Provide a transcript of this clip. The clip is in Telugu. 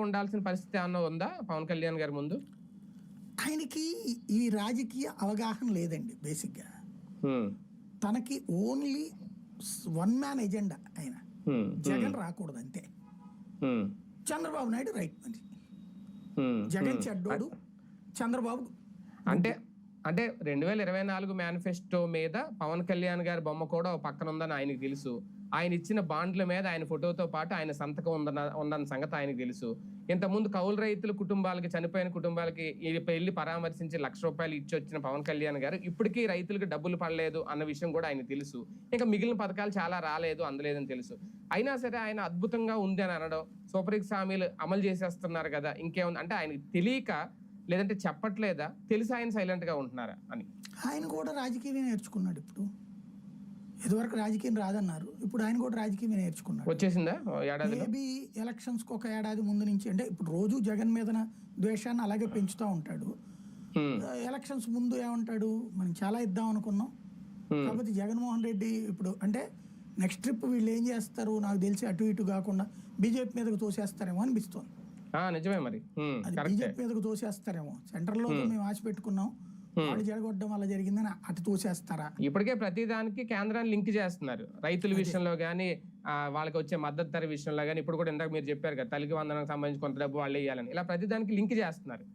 ఉండాల్సిన పరిస్థితి ఏమన్నా ఉందా పవన్ కళ్యాణ్ గారి ముందు? ఆయనకి ఈ రాజకీయ అవగాహన లేదండి. బేసిక్గా తనకి ఓన్లీ వన్ మ్యాన్ ఎజెండా. ఆయన జగన్ రాకూడదు అంతే. చంద్రబాబు నాయుడు రైట్ మనిషి, జగన్ చెడ్డోడు, చంద్రబాబు అంటే 2024 మేనిఫెస్టో మీద పవన్ కళ్యాణ్ గారి బొమ్మ కూడా ఒక పక్కన ఉందని ఆయనకు తెలుసు. ఆయన ఇచ్చిన బాండ్ల మీద ఆయన ఫోటోతో పాటు ఆయన సంతకం ఉందన్న సంగతి ఆయనకు తెలుసు. ఇంతకుముందు కౌలు రైతుల కుటుంబాలకి, చనిపోయిన కుటుంబాలకి వెళ్ళి పరామర్శించి ₹1,00,000 ఇచ్చి వచ్చిన పవన్ కళ్యాణ్ గారు ఇప్పటికీ రైతులకు డబ్బులు పడలేదు అన్న విషయం కూడా ఆయన తెలుసు. ఇంకా మిగిలిన పథకాలు చాలా రాలేదు, అందలేదని తెలుసు. అయినా సరే ఆయన అద్భుతంగా ఉంది అని అనడం, సూపర్ సిక్స్ హామీలు అమలు చేసేస్తున్నారు కదా, ఇంకేముంది అంటే ఆయనకి తెలియక, లేదంటే చెప్పట్లేదా, తెలిసి ఆయన సైలెంట్ గా ఉంటున్నారా అని? ఆయన కూడా రాజకీయమే నేర్చుకున్నాడు. ఇప్పుడు ఇదివరకు రాజకీయం రాదన్నారు, ఇప్పుడు ఆయన కూడా రాజకీయమే నేర్చుకున్నాడు. వచ్చేసిందా ఏడాది? మేబీ ఎలక్షన్స్ కి ఒక ఏడాది ముందు నుంచి, అంటే ఇప్పుడు రోజు జగన్ మీద ద్వేషాన్ని అలాగే పెంచుతూ ఉంటాడు. ఎలక్షన్స్ ముందు ఏమంటాడు, మనం చాలా ఇద్దాం అనుకున్నాం, కాకపోతే జగన్మోహన్ రెడ్డి ఇప్పుడు అంటే నెక్స్ట్ ట్రిప్ వీళ్ళు ఏం చేస్తారు నాకు తెలిసి అటు ఇటు కాకుండా బీజేపీ మీదకు తోసేస్తారేమో అనిపిస్తుంది. నిజమే, మరి అది బీజేపీ మీదకు తోసేస్తారేమో. సెంటర్ లో మేము ఆశ పెట్టుకున్నాం, వాళ్ళు జరగొట్టడం వల్ల జరిగిందని అటు తోసేస్తారా? ఇప్పటికే ప్రతి దానికి కేంద్రాన్ని లింక్ చేస్తున్నారు. రైతుల విషయంలో గానీ, వాళ్ళకి వచ్చే మద్దతు ధర విషయంలో గానీ, ఇప్పుడు కూడా ఇందాక మీరు చెప్పారు కదా, తల్లికి వందనకు సంబంధించి కొంత డబ్బు వాళ్ళు వేయాలని, ఇలా ప్రతి దానికి లింక్ చేస్తున్నారు.